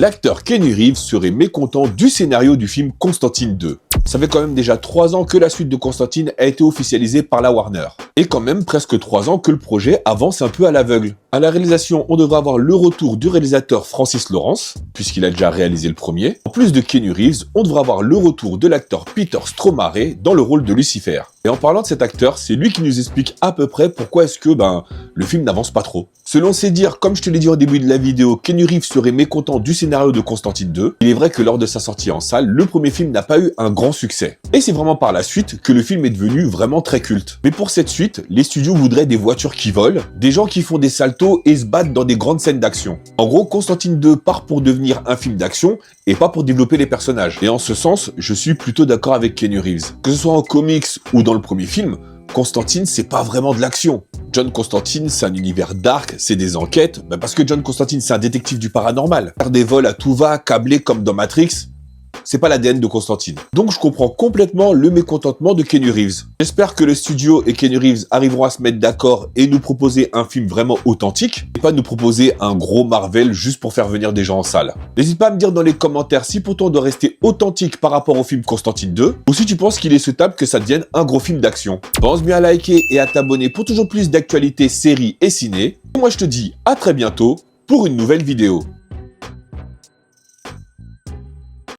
L'acteur Keanu Reeves serait mécontent du scénario du film Constantine 2. Ça fait quand même déjà 3 ans que la suite de Constantine a été officialisée par la Warner. Et quand même presque 3 ans que le projet avance un peu à l'aveugle. À la réalisation, on devrait avoir le retour du réalisateur Francis Lawrence, puisqu'il a déjà réalisé le premier. En plus de Keanu Reeves, on devrait avoir le retour de l'acteur Peter Stormare dans le rôle de Lucifer. Et en parlant de cet acteur, c'est lui qui nous explique à peu près pourquoi est-ce que le film n'avance pas trop. Selon ses dires, comme je te l'ai dit au début de la vidéo, Keanu Reeves serait mécontent du scénario de Constantine 2. Il est vrai que lors de sa sortie en salle, le premier film n'a pas eu un grand succès. Et c'est vraiment par la suite que le film est devenu vraiment très culte. Mais pour cette suite, les studios voudraient des voitures qui volent, des gens qui font des saltos et se battent dans des grandes scènes d'action. En gros, Constantine 2 part pour devenir un film d'action et pas pour développer les personnages. Et en ce sens, je suis plutôt d'accord avec Keanu Reeves. Que ce soit en comics ou dans le premier film, Constantine, c'est pas vraiment de l'action. John Constantine, c'est un univers dark, c'est des enquêtes, parce que John Constantine, c'est un détective du paranormal. Faire des vols à tout va, câblés comme dans Matrix, c'est pas l'ADN de Constantine. Donc je comprends complètement le mécontentement de Keanu Reeves. J'espère que le studio et Keanu Reeves arriveront à se mettre d'accord et nous proposer un film vraiment authentique, et pas nous proposer un gros Marvel juste pour faire venir des gens en salle. N'hésite pas à me dire dans les commentaires si pour toi on doit rester authentique par rapport au film Constantine 2, ou si tu penses qu'il est souhaitable que ça devienne un gros film d'action. Pense bien à liker et à t'abonner pour toujours plus d'actualités, séries et ciné. Et moi je te dis à très bientôt pour une nouvelle vidéo.